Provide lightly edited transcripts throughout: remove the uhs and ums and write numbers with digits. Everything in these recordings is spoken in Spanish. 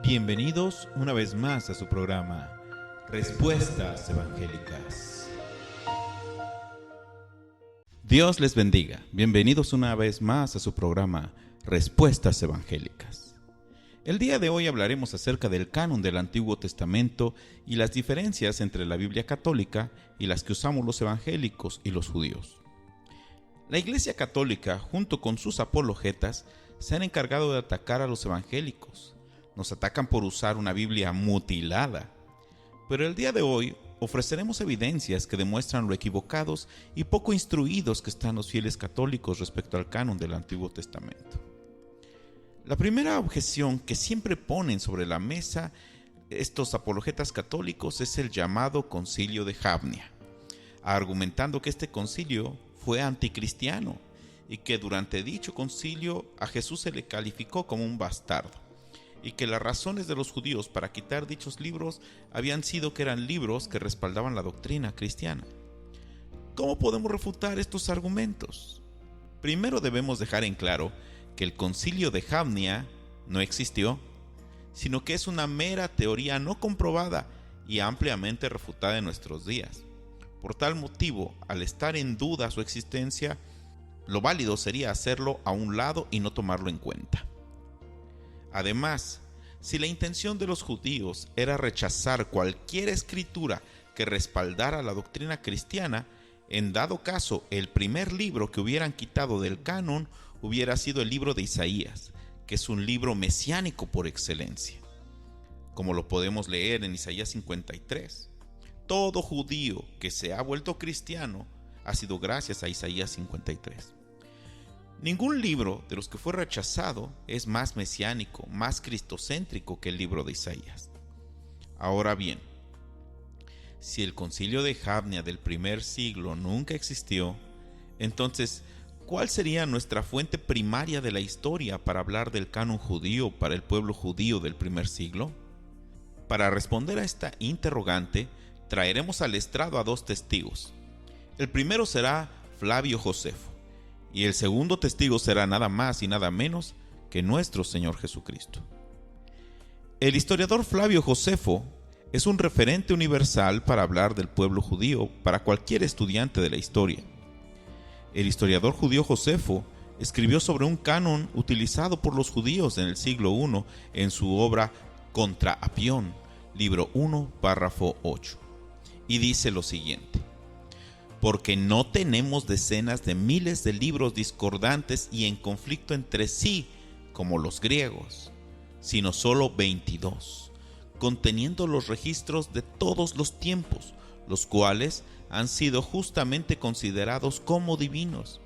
Bienvenidos una vez más a su programa Respuestas Evangélicas. Dios les bendiga. Bienvenidos una vez más a su programa Respuestas Evangélicas. El día de hoy hablaremos acerca del canon del Antiguo Testamento y las diferencias entre la Biblia católica y las que usamos los evangélicos y los judíos. La Iglesia Católica, junto con sus apologetas, se han encargado de atacar a los evangélicos. Nos atacan por usar una Biblia mutilada. Pero el día de hoy ofreceremos evidencias que demuestran lo equivocados y poco instruidos que están los fieles católicos respecto al canon del Antiguo Testamento. La primera objeción que siempre ponen sobre la mesa estos apologetas católicos es el llamado Concilio de Jamnia, argumentando que este concilio fue anticristiano y que durante dicho concilio a Jesús se le calificó como un bastardo, y que las razones de los judíos para quitar dichos libros habían sido que eran libros que respaldaban la doctrina cristiana. ¿Cómo podemos refutar estos argumentos? Primero debemos dejar en claro que el Concilio de Jamnia no existió, sino que es una mera teoría no comprobada y ampliamente refutada en nuestros días. Por tal motivo, al estar en duda su existencia, lo válido sería hacerlo a un lado y no tomarlo en cuenta. Además, si la intención de los judíos era rechazar cualquier escritura que respaldara la doctrina cristiana, en dado caso el primer libro que hubieran quitado del canon hubiera sido el libro de Isaías, que es un libro mesiánico por excelencia, como lo podemos leer en Isaías 53. Todo judío que se ha vuelto cristiano ha sido gracias a Isaías 53. Ningún libro de los que fue rechazado es más mesiánico, más cristocéntrico que el libro de Isaías. Ahora bien, si el concilio de Jamnia del primer siglo nunca existió, entonces, ¿cuál sería nuestra fuente primaria de la historia para hablar del canon judío para el pueblo judío del primer siglo? Para responder a esta interrogante, traeremos al estrado a dos testigos. El primero será Flavio Josefo, y el segundo testigo será nada más y nada menos que nuestro Señor Jesucristo. El historiador Flavio Josefo es un referente universal para hablar del pueblo judío para cualquier estudiante de la historia. El historiador judío Josefo escribió sobre un canon utilizado por los judíos en el siglo I en su obra Contra Apión, libro 1, párrafo 8, y dice lo siguiente: porque no tenemos decenas de miles de libros discordantes y en conflicto entre sí, como los griegos, sino solo 22, conteniendo los registros de todos los tiempos, los cuales han sido justamente considerados como divinos,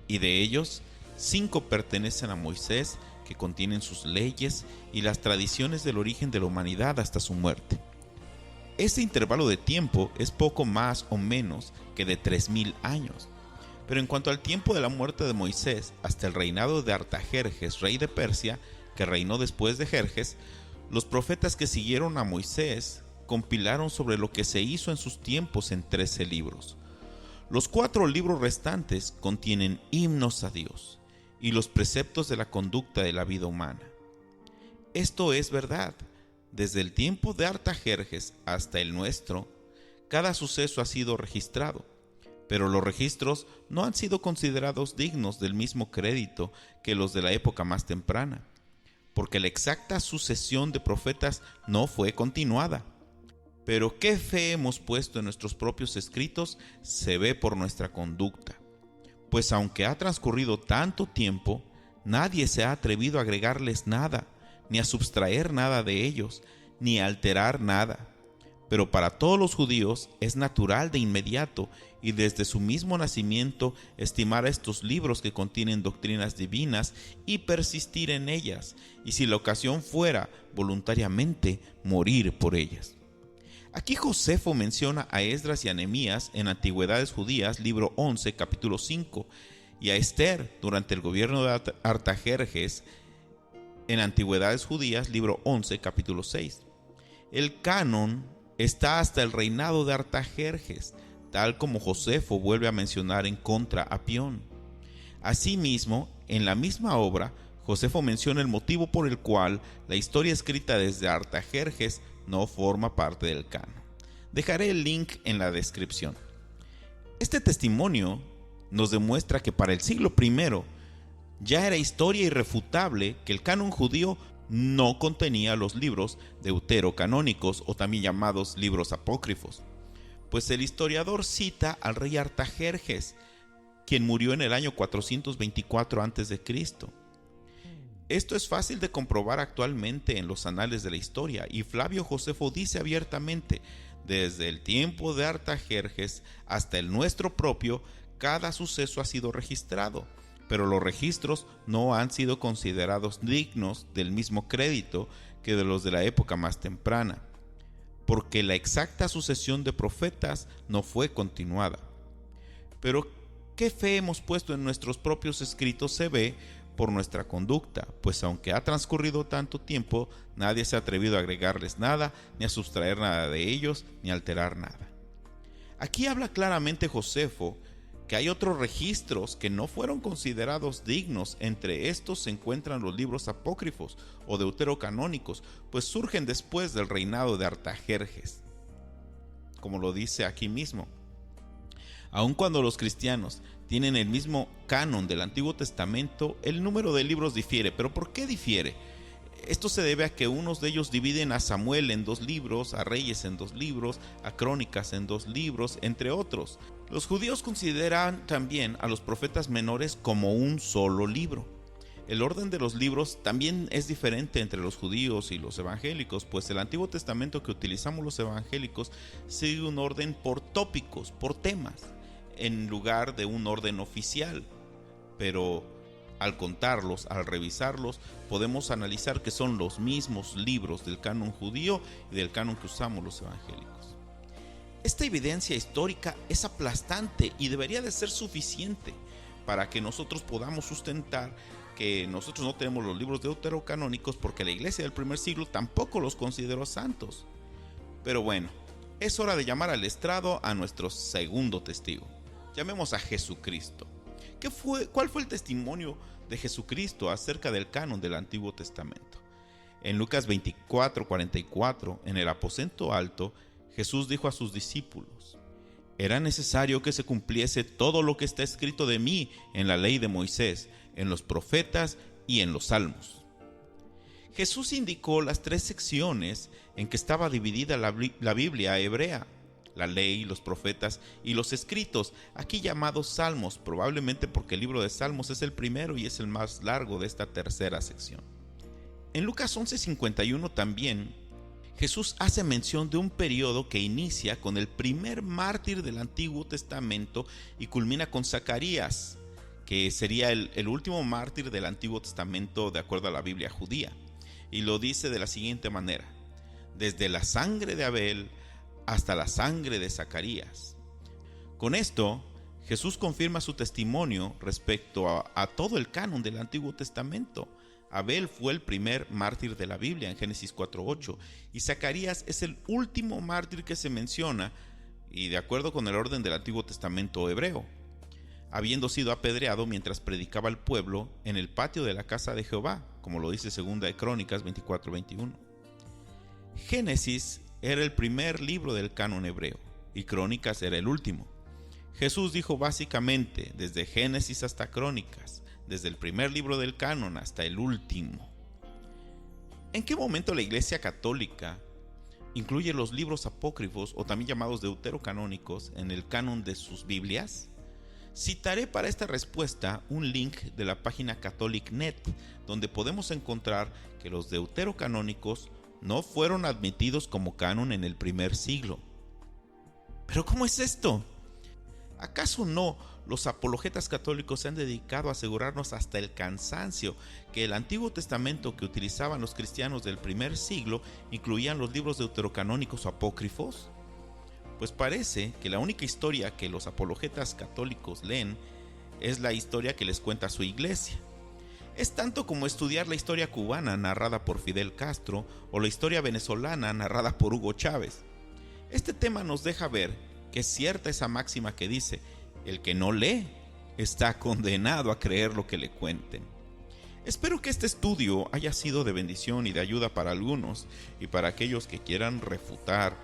y de ellos 5 pertenecen a Moisés, que contienen sus leyes y las tradiciones del origen de la humanidad hasta su muerte. Este intervalo de tiempo es poco más o menos que de 3000 años. Pero en cuanto al tiempo de la muerte de Moisés hasta el reinado de Artajerjes, rey de Persia, que reinó después de Jerjes, los profetas que siguieron a Moisés compilaron sobre lo que se hizo en sus tiempos en 13 libros. Los 4 libros restantes contienen himnos a Dios y los preceptos de la conducta de la vida humana. Esto es verdad. Desde el tiempo de Artajerjes hasta el nuestro, cada suceso ha sido registrado, pero los registros no han sido considerados dignos del mismo crédito que los de la época más temprana, porque la exacta sucesión de profetas no fue continuada. Pero qué fe hemos puesto en nuestros propios escritos se ve por nuestra conducta, pues aunque ha transcurrido tanto tiempo, nadie se ha atrevido a agregarles nada, ni a subtraer nada de ellos, ni a alterar nada. Pero para todos los judíos es natural de inmediato y desde su mismo nacimiento estimar a estos libros que contienen doctrinas divinas y persistir en ellas, y si la ocasión fuera, voluntariamente morir por ellas. Aquí Josefo menciona a Esdras y a Nehemías en Antigüedades Judías, libro 11, capítulo 5, y a Esther durante el gobierno de Artajerjes, en Antigüedades Judías, libro 11, capítulo 6. El canon está hasta el reinado de Artajerjes, tal como Josefo vuelve a mencionar en Contra Apión. Asimismo, en la misma obra, Josefo menciona el motivo por el cual la historia escrita desde Artajerjes no forma parte del canon. Dejaré el link en la descripción. Este testimonio nos demuestra que para el siglo I ya era historia irrefutable que el canon judío no contenía los libros deuterocanónicos o también llamados libros apócrifos, pues el historiador cita al rey Artajerjes, quien murió en el año 424 a.C. Esto es fácil de comprobar actualmente en los anales de la historia, y Flavio Josefo dice abiertamente: desde el tiempo de Artajerjes hasta el nuestro propio, cada suceso ha sido registrado, pero los registros no han sido considerados dignos del mismo crédito que de los de la época más temprana, porque la exacta sucesión de profetas no fue continuada. Pero qué fe hemos puesto en nuestros propios escritos se ve por nuestra conducta, pues aunque ha transcurrido tanto tiempo, nadie se ha atrevido a agregarles nada, ni a sustraer nada de ellos, ni a alterar nada. Aquí habla claramente Josefo que hay otros registros que no fueron considerados dignos. Entre estos se encuentran los libros apócrifos o deuterocanónicos, pues surgen después del reinado de Artajerjes, como lo dice aquí mismo. Aun cuando los cristianos tienen el mismo canon del Antiguo Testamento, el número de libros difiere. ¿Pero por qué difiere? Esto se debe a que unos de ellos dividen a Samuel en 2 libros, a Reyes en 2 libros, a Crónicas en 2 libros, entre otros. Los judíos consideran también a los profetas menores como un solo libro. El orden de los libros también es diferente entre los judíos y los evangélicos, pues el Antiguo Testamento que utilizamos los evangélicos sigue un orden por tópicos, por temas, en lugar de un orden oficial. Pero al contarlos, al revisarlos, podemos analizar que son los mismos libros del canon judío y del canon que usamos los evangélicos. Esta evidencia histórica es aplastante y debería de ser suficiente para que nosotros podamos sustentar que nosotros no tenemos los libros deuterocanónicos, porque la iglesia del primer siglo tampoco los consideró santos. Pero bueno, es hora de llamar al estrado a nuestro segundo testigo. Llamemos a Jesucristo. ¿Cuál fue el testimonio de Jesucristo acerca del canon del Antiguo Testamento? En Lucas 24:44, en el aposento alto, Jesús dijo a sus discípulos: era necesario que se cumpliese todo lo que está escrito de mí en la ley de Moisés, en los profetas y en los salmos. Jesús indicó las 3 secciones en que estaba dividida la Biblia hebrea: la ley, los profetas y los escritos, aquí llamados salmos, probablemente porque el libro de Salmos es el primero y es el más largo de esta tercera sección. En Lucas 11:51 también Jesús hace mención de un periodo que inicia con el primer mártir del Antiguo Testamento y culmina con Zacarías, que sería el último mártir del Antiguo Testamento de acuerdo a la Biblia judía. Y lo dice de la siguiente manera: desde la sangre de Abel hasta la sangre de Zacarías. Con esto, Jesús confirma su testimonio respecto a todo el canon del Antiguo Testamento. Abel fue el primer mártir de la Biblia en Génesis 4:8 y Zacarías es el último mártir que se menciona, y de acuerdo con el orden del Antiguo Testamento hebreo, habiendo sido apedreado mientras predicaba al pueblo en el patio de la casa de Jehová, como lo dice 2 de Crónicas 24:21. Génesis era el primer libro del canon hebreo y Crónicas era el último. Jesús dijo básicamente desde Génesis hasta Crónicas, desde el primer libro del canon hasta el último. ¿En qué momento la Iglesia Católica incluye los libros apócrifos o también llamados deuterocanónicos en el canon de sus Biblias? Citaré para esta respuesta un link de la página Catholic.net, donde podemos encontrar que los deuterocanónicos no fueron admitidos como canon en el primer siglo. ¿Pero cómo es esto? ¿Acaso no los apologetas católicos se han dedicado a asegurarnos hasta el cansancio que el Antiguo Testamento que utilizaban los cristianos del primer siglo incluían los libros deuterocanónicos o apócrifos? Pues parece que la única historia que los apologetas católicos leen es la historia que les cuenta su iglesia. Es tanto como estudiar la historia cubana narrada por Fidel Castro o la historia venezolana narrada por Hugo Chávez. Este tema nos deja ver que es cierta esa máxima que dice: el que no lee está condenado a creer lo que le cuenten. Espero que este estudio haya sido de bendición y de ayuda para algunos, y para aquellos que quieran refutar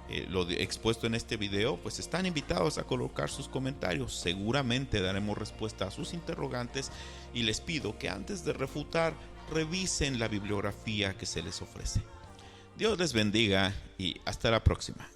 expuesto en este video, pues están invitados a colocar sus comentarios. Seguramente daremos respuesta a sus interrogantes, y les pido que antes de refutar revisen la bibliografía que se les ofrece. Dios les bendiga y hasta la próxima.